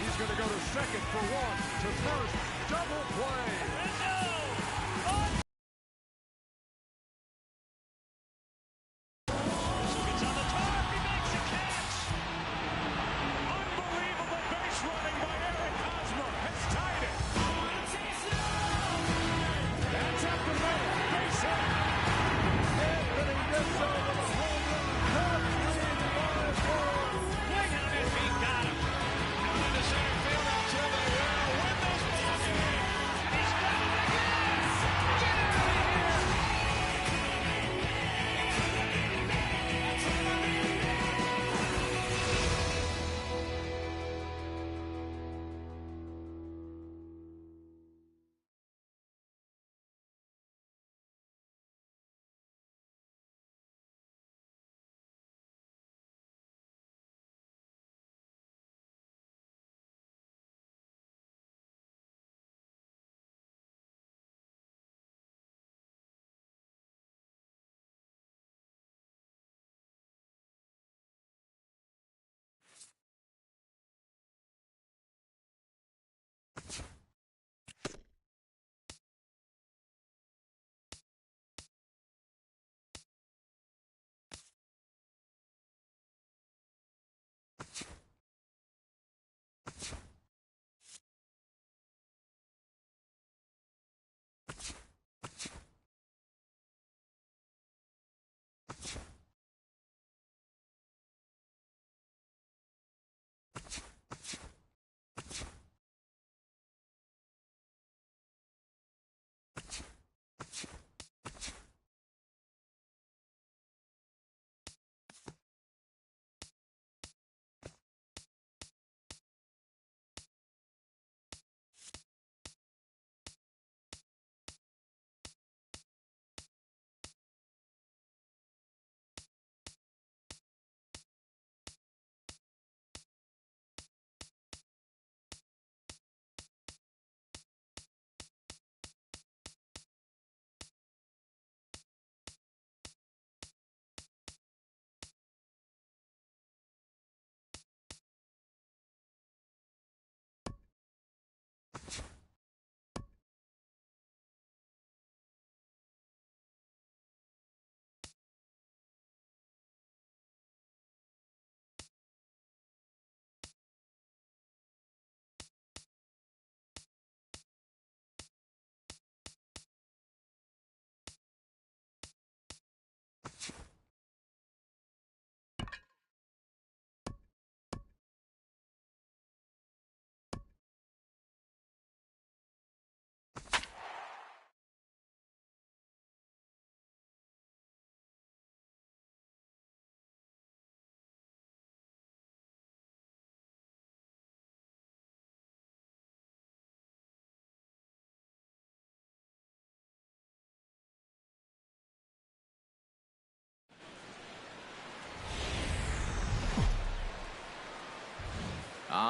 He's going to go to second for one, to first, double play. It's on the top. He makes a catch. Unbelievable base running by Eric Hosmer has tied it. That's up the middle. Base hit. Anthony Rizzo with a home run. Cubs lead 5-4. Swing on it. He got him. Out into center field until they will win this ball game. He's got it again. Get out of here.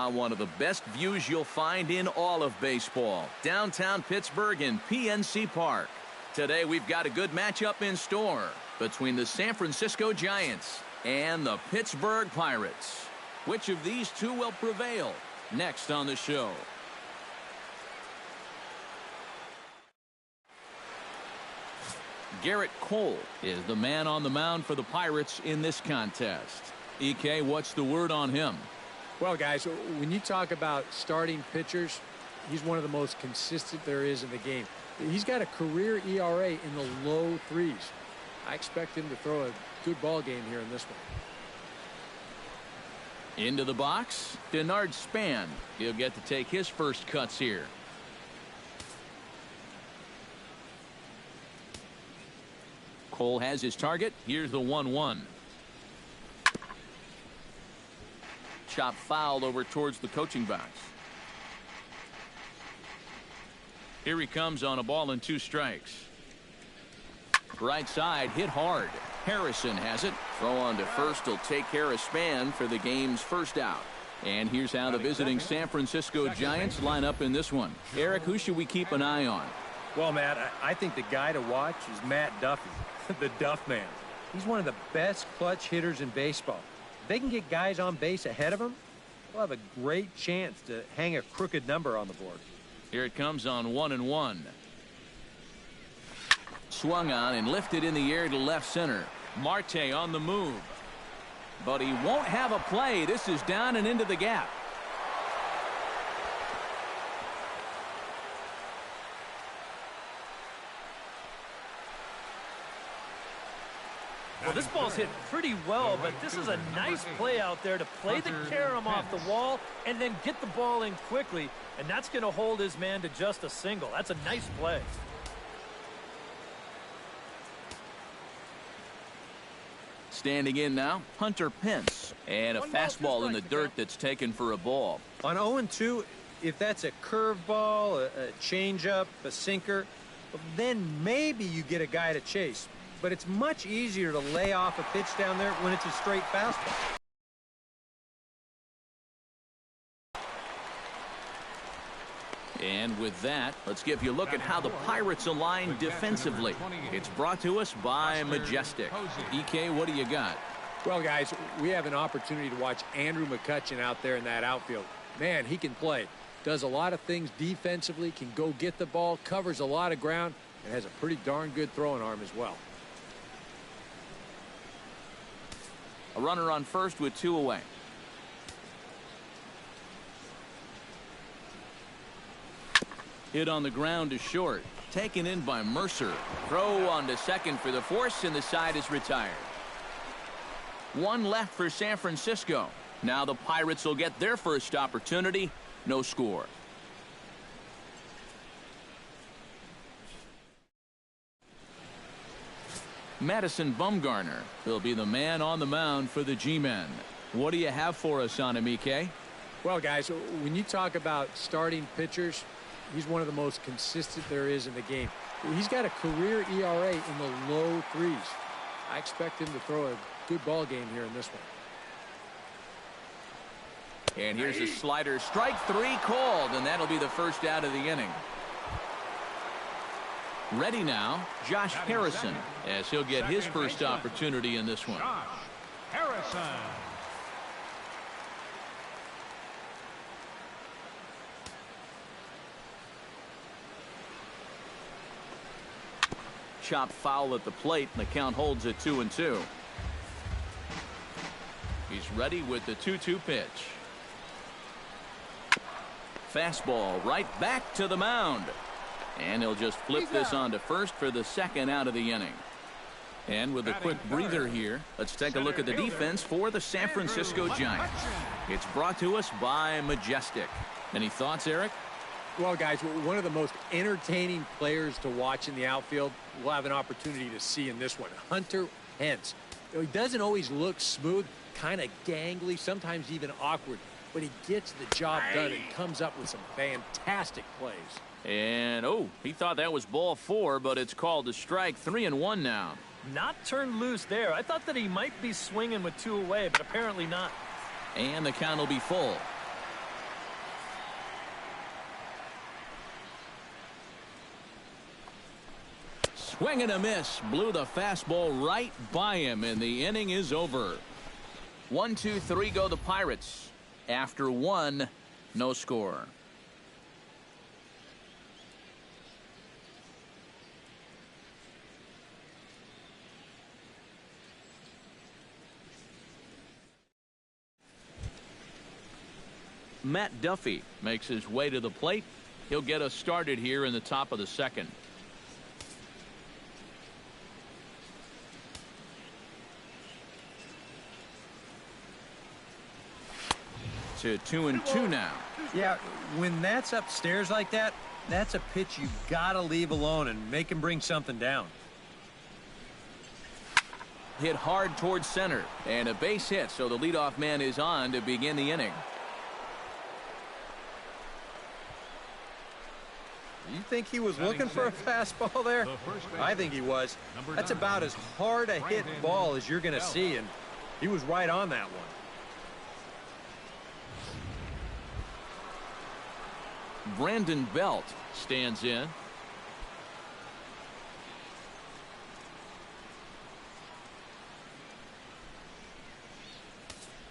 One of the best views you'll find in all of baseball. Downtown Pittsburgh in PNC Park. Today we've got a good matchup in store between the San Francisco Giants and the Pittsburgh Pirates. Which of these two will prevail? Next on the show. Garrett Cole is the man on the mound for the Pirates in this contest. EK, what's the word on him? Well, guys, when you talk about starting pitchers, he's one of the most consistent there is in the game. He's got a career ERA in the low threes. I expect him to throw a good ball game here in this one. Into the box, Denard Span. He'll get to take his first cuts here. Cole has his target. Here's the 1-1. Chop fouled over towards the coaching box. Here he comes on a ball and 2 strikes. Right side hit hard. Harrison has it. Throw on to first will take care of Span for the game's first out. And here's how the visiting San Francisco Giants line up in this one. Eric, who should we keep an eye on? Well, Matt, I think the guy to watch is Matt Duffy, the Duff Man. He's one of the best clutch hitters in baseball. If they can get guys on base ahead of him, We'll have a great chance to hang a crooked number on the board. Here it comes on 1-1. Swung on and lifted in the air to left center. Marte on the move. But he won't have a play. This is down and into the gap. Well, this ball's hit pretty well, but this is a nice play out there to play the carom off the wall and then get the ball in quickly, and that's going to hold his man to just a single. That's a nice play. Standing in now, Hunter Pence. And a fastball in the dirt that's taken for a ball. On 0-2, if that's a curveball, a changeup, a sinker, then maybe you get a guy to chase. But it's much easier to lay off a pitch down there when it's a straight fastball. And with that, let's give you a look at how the Pirates align defensively. It's brought to us by Majestic. EK, what do you got? Well, guys, we have an opportunity to watch Andrew McCutchen out there in that outfield. Man, he can play. Does a lot of things defensively, can go get the ball, covers a lot of ground, and has a pretty darn good throwing arm as well. A runner on first with 2 away. Hit on the ground to short. Taken in by Mercer. Throw on to second for the force, and the side is retired. 1 left for San Francisco. Now the Pirates will get their first opportunity. No score. Madison Bumgarner will be the man on the mound for the G-Men. What do you have for us on him, EK? Well, guys, when you talk about starting pitchers, he's one of the most consistent there is in the game. He's got a career ERA in the low 3s. I expect him to throw a good ball game here in this one. And here's a slider. Strike 3 called, and that'll be the first out of the inning. Ready now, Josh Harrison, as he'll get his first opportunity in this one. Josh Harrison. Chopped foul at the plate, and the count holds at 2-2. He's ready with the 2-2 pitch. Fastball right back to the mound. And he'll just flip this on to first for the second out of the inning. And with a quick breather here, let's take a look at the defense for the San Francisco Giants. It's brought to us by Majestic. Any thoughts, Eric? Well, guys, one of the most entertaining players to watch in the outfield we'll have an opportunity to see in this one. Hunter Pence. You know, he doesn't always look smooth, kind of gangly, sometimes even awkward, but he gets the job done and comes up with some fantastic plays. And, oh, he thought that was ball 4, but it's called a strike. 3-1 now. Not turned loose there. I thought that he might be swinging with 2 away, but apparently not. And the count will be full. Swing and a miss. Blew the fastball right by him, and the inning is over. 1-2-3 go the Pirates. After 1, no score. Matt Duffy makes his way to the plate. He'll get us started here in the top of the second. To 2-2 now. Yeah, when that's upstairs like that, that's a pitch you gotta leave alone and make him bring something down. Hit hard towards center, and a base hit, so the leadoff man is on to begin the inning. You think he was looking for a fastball there? I think he was. That's about as hard a hit ball as you're going to see, and he was right on that one. Brandon Belt stands in.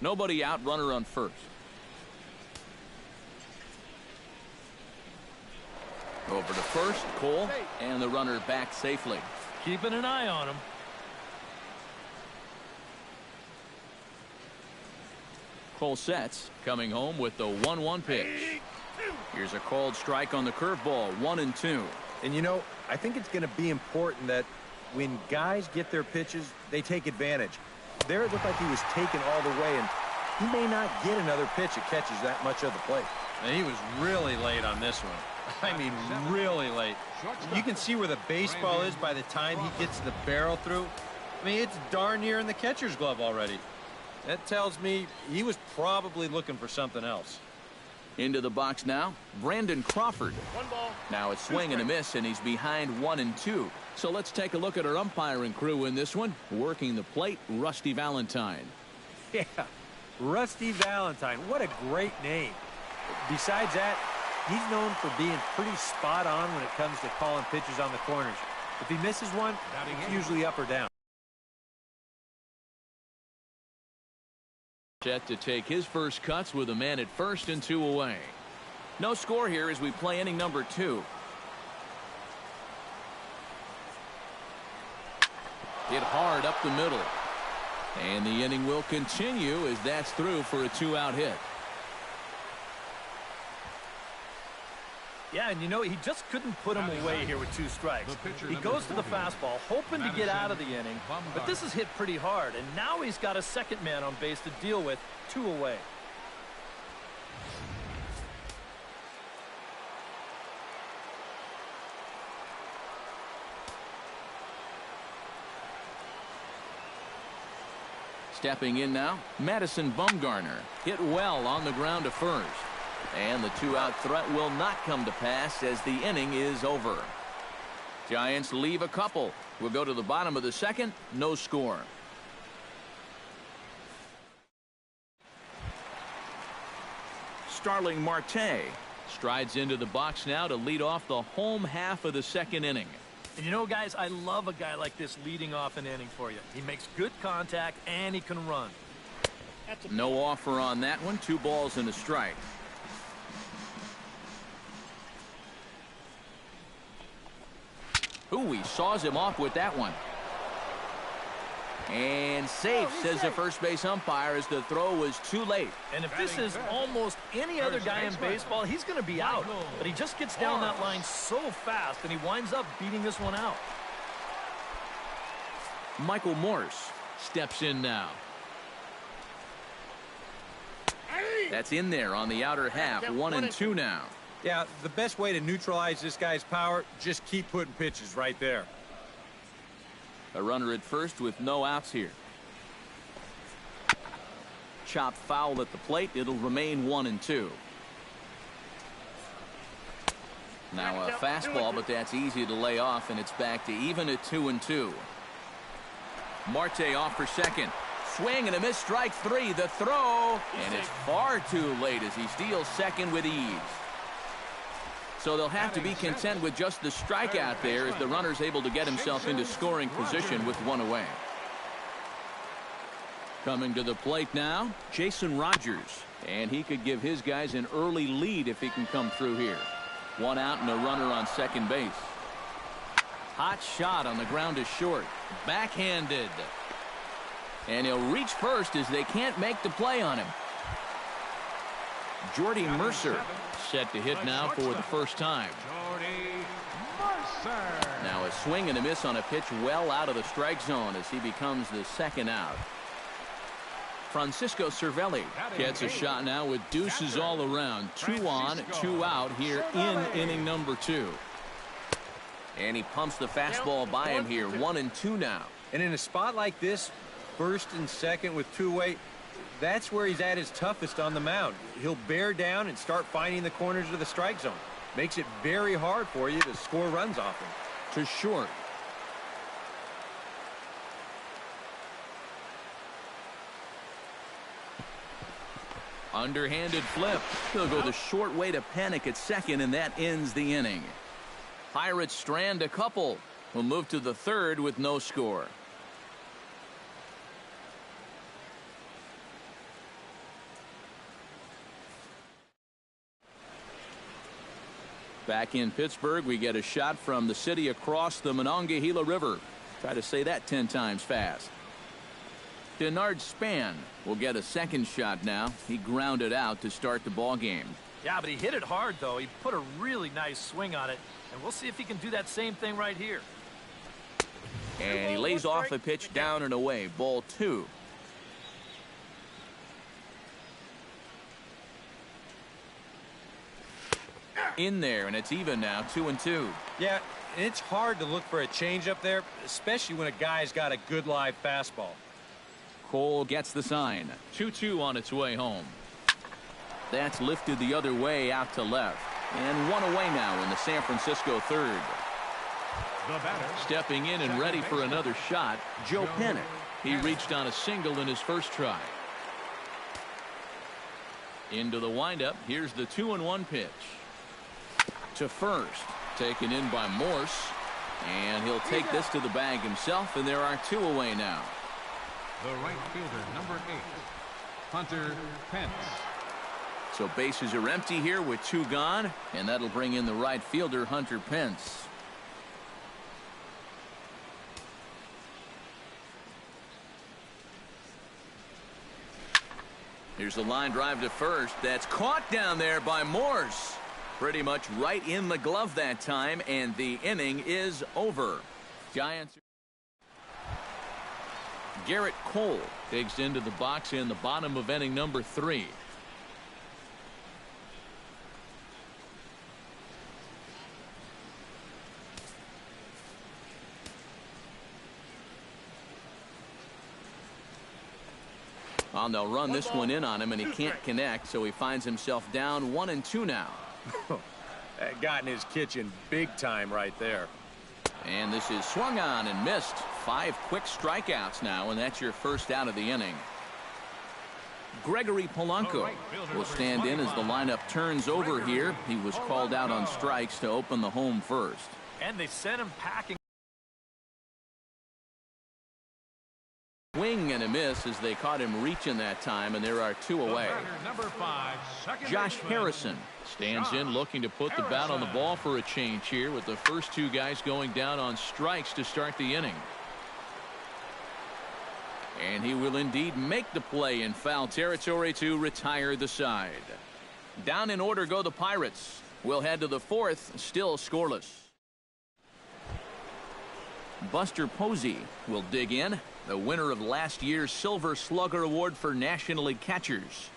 Nobody out, runner on first. Over to first, Cole, and the runner back safely. Keeping an eye on him. Cole sets, coming home with the 1-1 pitch. Here's a called strike on the curveball, 1-2. And you know, I think it's going to be important that when guys get their pitches, they take advantage. There it looked like he was taken all the way, and he may not get another pitch that catches that much of the plate. And he was really late on this one. I mean, really late. You can see where the baseball is by the time he gets the barrel through. I mean, it's darn near in the catcher's glove already. That tells me he was probably looking for something else. Into the box now, Brandon Crawford. Now it's swing and a miss, and he's behind 1-2. So let's take a look at our umpiring crew in this one. Working the plate, Rusty Valentine. Yeah, Rusty Valentine. What a great name. Besides that, he's known for being pretty spot on when it comes to calling pitches on the corners. If he misses one, it's usually up or down. Set to take his first cuts with a man at first and 2 away. No score here as we play inning number 2. Hit hard up the middle. And the inning will continue as that's through for a 2-out hit. Yeah, and you know, he just couldn't put him away here with 2 strikes. He goes to the fastball, hoping to get out of the inning, but this is hit pretty hard, and now he's got a second man on base to deal with, 2 away. Stepping in now, Madison Bumgarner. Hit well on the ground to first. And the 2-out threat will not come to pass as the inning is over. Giants leave a couple. We'll go to the bottom of the second. No score. Starling Marte strides into the box now to lead off the home half of the second inning. And you know, guys, I love a guy like this leading off an inning for you. He makes good contact, and he can run. No offer on that one. 2 balls and a strike. Ooh, he saws him off with that one. And safe, says the first base umpire, as the throw was too late. And if this is almost any other guy in baseball, he's going to be out. But he just gets down that line so fast, and he winds up beating this one out. Michael Morse steps in now. That's in there on the outer half. 1-2 now. Yeah, the best way to neutralize this guy's power, just keep putting pitches right there. A runner at first with no outs here. Chopped foul at the plate. It'll remain 1-2. Now a fastball, but that's easy to lay off, and it's back to even at 2-2. Marte off for second. Swing and a miss, strike 3. The throw, and it's far too late as he steals second with ease. So they'll have to be content with just the strikeout there as the runner's able to get himself into scoring position with 1 away. Coming to the plate now, Jason Rogers. And he could give his guys an early lead if he can come through here. 1 out and a runner on second base. Hot shot on the ground is short. Backhanded. And he'll reach first as they can't make the play on him. Jordy Mercer set to hit now for the first time. Now a swing and a miss on a pitch well out of the strike zone as he becomes the second out. Francisco Cervelli gets a shot now with deuces all around. 2 on, 2 out here in inning number 2. And he pumps the fastball by him here. 1-2 now. And in a spot like this, first and second with 2 away, that's where he's at his toughest on the mound. He'll bear down and start finding the corners of the strike zone. Makes it very hard for you to score runs off him. To short. Underhanded flip. He'll go the short way to panic at second, and that ends the inning. Pirates strand a couple. We'll move to the third with no score. Back in Pittsburgh, we get a shot from the city across the Monongahela River. Try to say that 10 times fast. Denard Span will get a second shot now. He grounded out to start the ball game. Yeah, but he hit it hard, though. He put a really nice swing on it, and we'll see if he can do that same thing right here. And he lays off a pitch down and away. Ball 2. In there, and it's even now, 2-2. Yeah, and it's hard to look for a changeup there, especially when a guy's got a good live fastball. Cole gets the sign. 2-2 on its way home. That's lifted the other way out to left. And one away now in the San Francisco third. The batter. Stepping in and ready for another shot, Joe Pennick. He reached on a single in his first try. Into the windup. Here's the 2-1 pitch. To first. Taken in by Morse. And he'll take this to the bag himself, and there are 2 away now. The right fielder, number 8, Hunter Pence. So bases are empty here with 2 gone, and that'll bring in the right fielder, Hunter Pence. Here's the line drive to first. That's caught down there by Morse. Pretty much right in the glove that time, and the inning is over. Giants. Garrett Cole digs into the box in the bottom of inning number 3. Well, they'll run this one in on him, and he can't connect, so he finds himself down 1-2 now. That got in his kitchen big time right there. And this is swung on and missed. 5 quick strikeouts now, and that's your first out of the inning. Gregory Polanco will stand in as the lineup turns over here. He was called out on strikes to open the home first. And they sent him packing. Swing and a miss as they caught him reaching that time, and there are 2 away. Number 5, second Josh baseman. Harrison stands in looking to put the bat on the ball for a change here with the first 2 guys going down on strikes to start the inning. And he will indeed make the play in foul territory to retire the side. Down in order go the Pirates. We'll head to the 4th, still scoreless. Buster Posey will dig in, the winner of last year's Silver Slugger Award for National League catchers.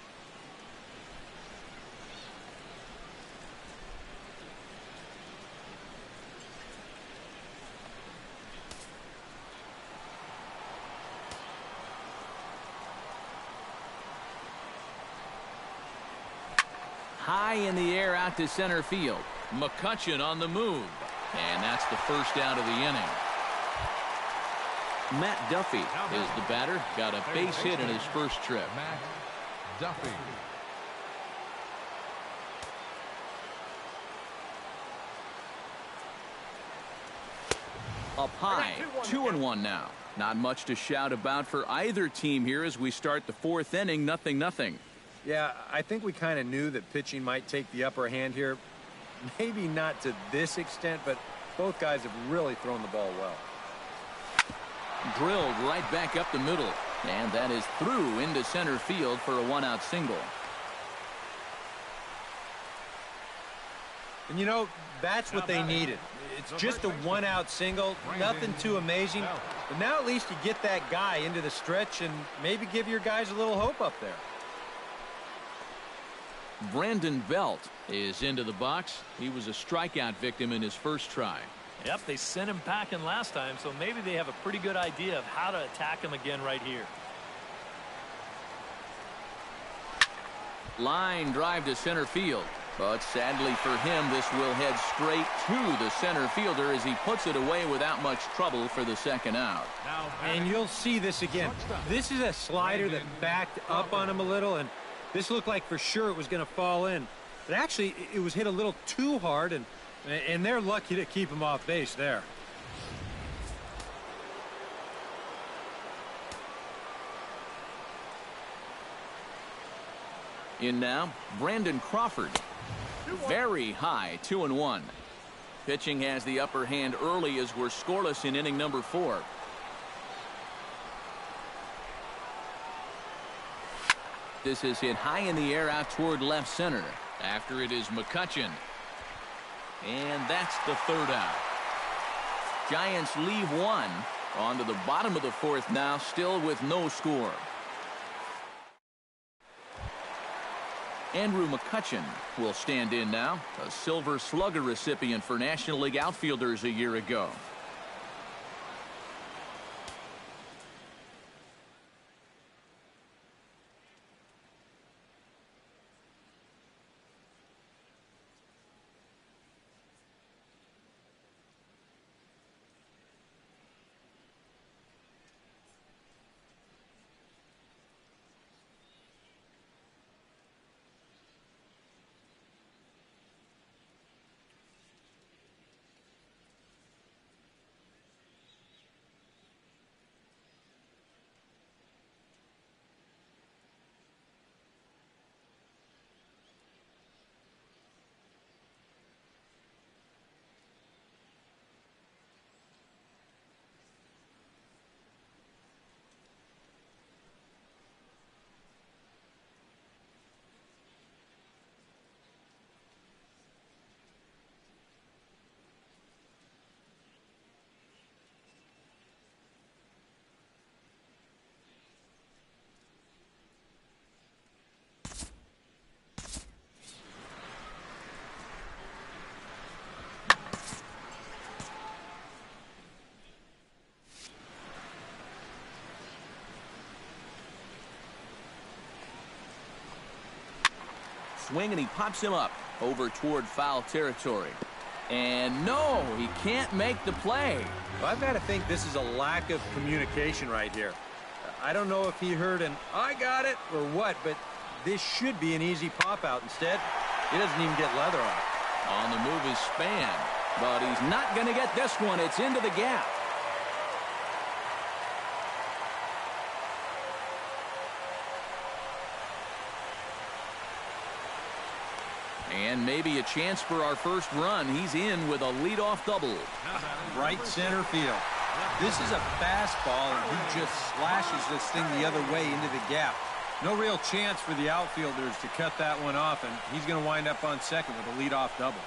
High in the air out to center field. McCutchen on the move. And that's the first out of the inning. Matt Duffy is the batter. Got a base hit in his first trip. Matt Duffy. Up high, 2-1 now. Not much to shout about for either team here as we start the 4th inning, 0-0. Yeah, I think we kind of knew that pitching might take the upper hand here. Maybe not to this extent, but both guys have really thrown the ball well. Drilled right back up the middle, and that is through into center field for a 1-out single. And you know, that's what they needed. It's just a 1-out single, nothing too amazing. But now at least you get that guy into the stretch and maybe give your guys a little hope up there. Brandon Belt is into the box. He was a strikeout victim in his first try. Yep, they sent him packing last time, so maybe they have a pretty good idea of how to attack him again right here. Line drive to center field. But sadly for him, this will head straight to the center fielder as he puts it away without much trouble for the second out. And you'll see this again. This is a slider that backed up on him a little, and this looked like for sure it was going to fall in. But actually, it was hit a little too hard, and they're lucky to keep him off base there. In now, Brandon Crawford. very high, 2-1. Pitching has the upper hand early as we're scoreless in inning number 4. This is hit high in the air out toward left center. After it is McCutchen. And that's the 3rd out. Giants leave 1. On to the bottom of the 4th now, still with no score. Andrew McCutchen will stand in now, a Silver Slugger recipient for National League outfielders a year ago. Swing, and he pops him up over toward foul territory. And no, he can't make the play. Well, I've got to think this is a lack of communication right here. I don't know if he heard an "I got it" or what, but this should be an easy pop out. Instead, he doesn't even get leather on it. On the move is Span, but he's not going to get this one. It's into the gap. And maybe a chance for our first run. He's in with a leadoff double. Right center field. This is a fastball, and he just slashes this thing the other way into the gap. No real chance for the outfielders to cut that one off, and he's going to wind up on second with a leadoff double.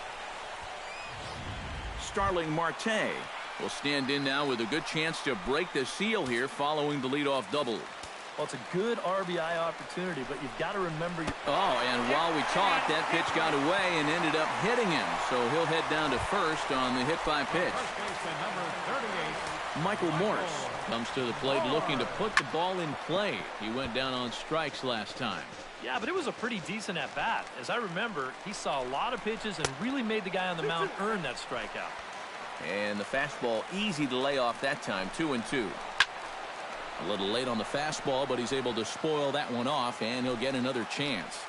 Starling Marte will stand in now with a good chance to break the seal here following the leadoff double. Well, it's a good RBI opportunity, but you've got to remember. Oh, and while we talked, that pitch got away and ended up hitting him. So he'll head down to first on the hit by pitch. Michael Morse comes to the plate looking to put the ball in play. He went down on strikes last time. Yeah, but it was a pretty decent at-bat. As I remember, he saw a lot of pitches and really made the guy on the mound earn that strikeout. And the fastball easy to lay off that time, 2-2. A little late on the fastball, but he's able to spoil that one off, and he'll get another chance.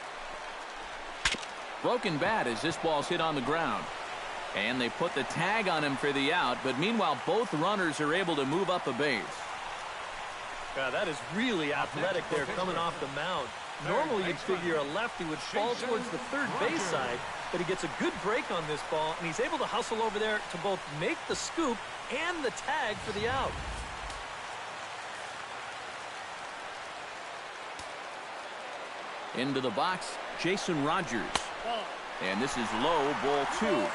Broken bat as this ball's hit on the ground. And they put the tag on him for the out, but meanwhile both runners are able to move up a base. Yeah, that is really athletic there coming off the mound. Normally you'd figure a lefty would fall towards the third base side, but he gets a good break on this ball, and he's able to hustle over there to both make the scoop and the tag for the out. Into the box, Jason Rogers. And this is low, ball 2-1.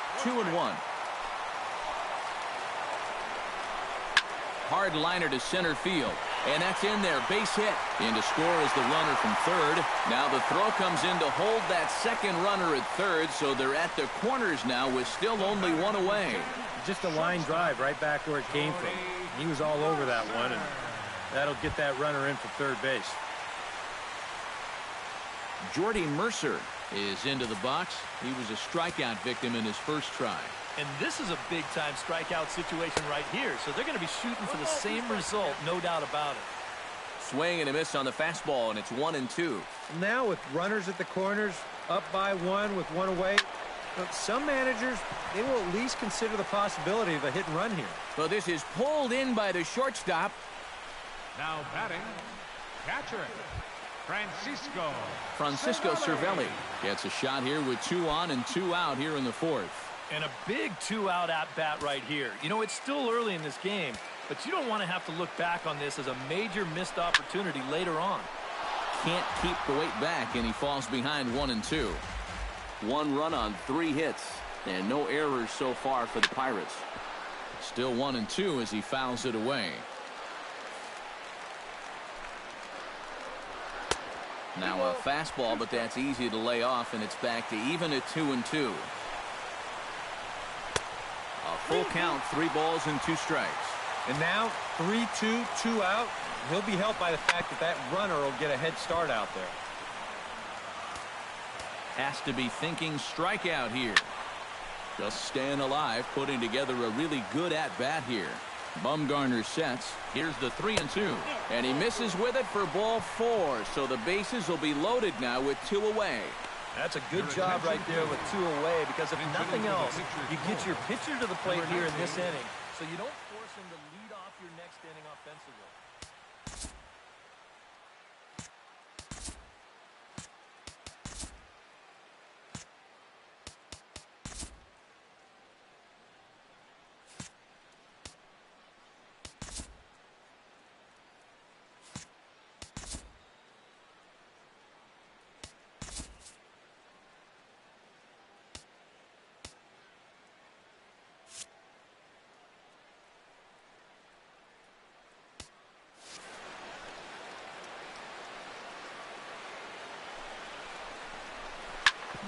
Hard liner to center field. And that's in there, base hit. In to score is the runner from third. Now the throw comes in to hold that second runner at third, so they're at the corners now with still only one away. Just a line drive right back where it came from. He was all over that one, and that'll get that runner in for third base. Jordy Mercer is into the box. He was a strikeout victim in his first try. And this is a big-time strikeout situation right here, so they're going to be shooting for the same result, no doubt about it. Swing and a miss on the fastball, and it's 1-2. Now with runners at the corners, up by one with one away, some managers, they will at least consider the possibility of a hit and run here. Well, this is pulled in by the shortstop. Now batting, catcher. Francisco Cervelli gets a shot here with 2 on and 2 out here in the 4th. And a big 2-out at-bat right here. You know, it's still early in this game, but you don't want to have to look back on this as a major missed opportunity later on. Can't keep the weight back, and he falls behind 1 and 2. 1 run on 3 hits, and no errors so far for the Pirates. Still 1 and 2 as he fouls it away. Now a fastball, but that's easy to lay off, and it's back to even at 2 and 2. A full count, 3 balls and 2 strikes. And now 3-2, 2 out. He'll be helped by the fact that that runner will get a head start out there. Has to be thinking strikeout here. Just staying alive, putting together a really good at-bat here. Bumgarner sets. Here's the 3 and 2. And he misses with it for ball 4. So the bases will be loaded now with 2 away. That's a good job right there with 2 away, because if nothing else, you get your pitcher to the plate here in this inning, so you don't force him to lead off your next inning offensively.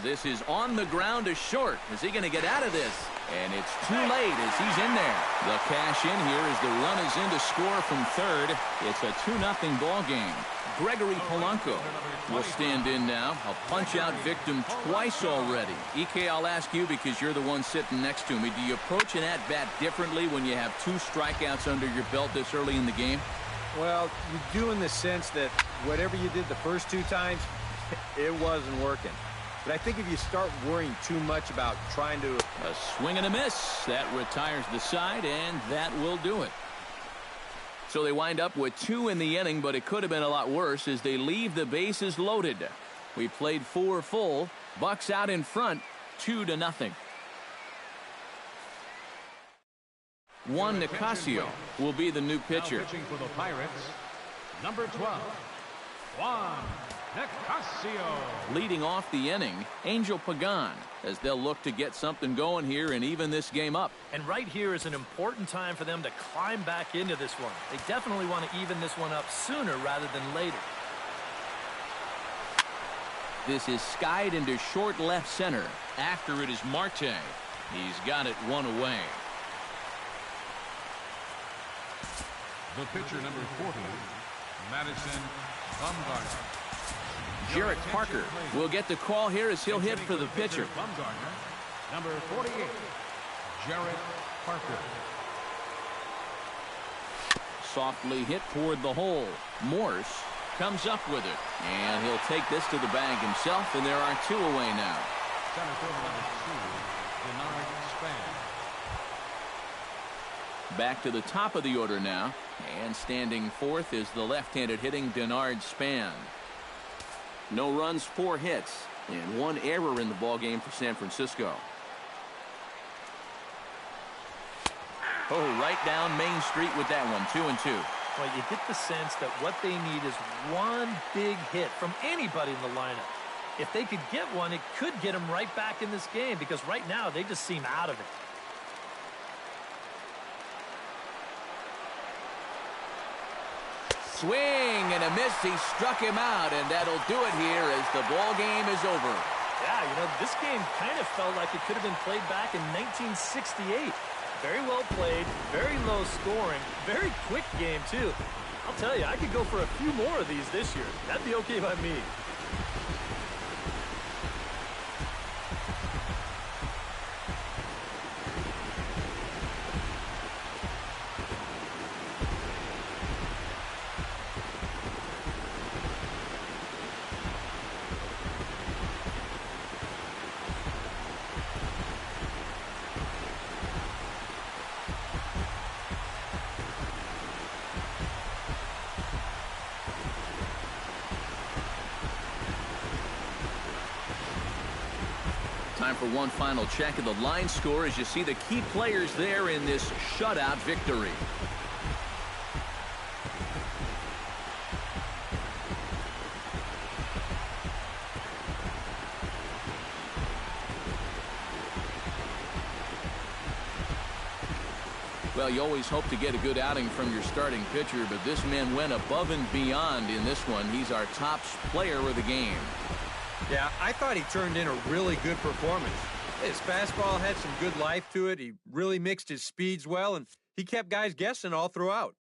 This is on the ground to short. Is he going to get out of this? And it's too late as he's in there. The cash in here as the run is in to score from third. It's a 2-0 ball game. Gregory Polanco will stand in now. A punch-out victim twice already. EK, I'll ask you because you're the one sitting next to me. Do you approach an at-bat differently when you have 2 strikeouts under your belt this early in the game? Well, you do in the sense that whatever you did the first 2 times, it wasn't working. But I think if you start worrying too much about trying to... A swing and a miss. That retires the side, and that will do it. So they wind up with 2 in the inning, but it could have been a lot worse as they leave the bases loaded. We played 4 full. Bucks out in front, 2-0. Juan Nicasio will be the new pitcher. Pitching for the Pirates, number 12, Juan Nicasio. Leading off the inning, Angel Pagan, as they'll look to get something going here and even this game up. And right here is an important time for them to climb back into this one. They definitely want to even this one up sooner rather than later. This is skied into short left center. After it is Marte. He's got it 1 away. The pitcher, number 40, Madison Bumgarner. Jarrett Parker will get the call here as he'll hit for the pitcher. Bumgarner, number 48, Jarrett Parker. Softly hit toward the hole. Morse comes up with it. And he'll take this to the bag himself, and there are 2 away now. Center fielder, number 2, Denard Span. Back to the top of the order now. And standing fourth is the left-handed hitting Denard Span. No runs, 4 hits, and 1 error in the ballgame for San Francisco. Oh, right down Main Street with that one, 2 and 2. Well, you get the sense that what they need is 1 big hit from anybody in the lineup. If they could get one, it could get them right back in this game, because right now they just seem out of it. Swing and a miss. He struck him out, and that'll do it here as the ball game is over. Yeah, you know, this game kind of felt like it could have been played back in 1968. Very well played, very low scoring, very quick game, too. I'll tell you, I could go for a few more of these this year. That'd be okay by me. Time for one final check of the line score as you see the key players there in this shutout victory. Well, you always hope to get a good outing from your starting pitcher, but this man went above and beyond in this one. He's our top player of the game. Yeah, I thought he turned in a really good performance. His fastball had some good life to it. He really mixed his speeds well, and he kept guys guessing all throughout.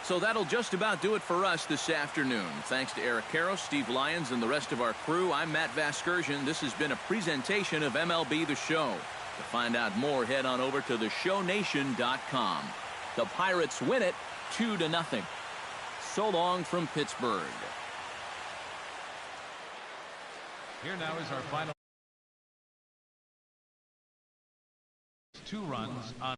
So that'll just about do it for us this afternoon. Thanks to Eric Karros, Steve Lyons, and the rest of our crew. I'm Matt Vasgersian. This has been a presentation of MLB The Show. To find out more, head on over to theshownation.com. The Pirates win it 2-0. So long from Pittsburgh. Here now is our final 2 runs on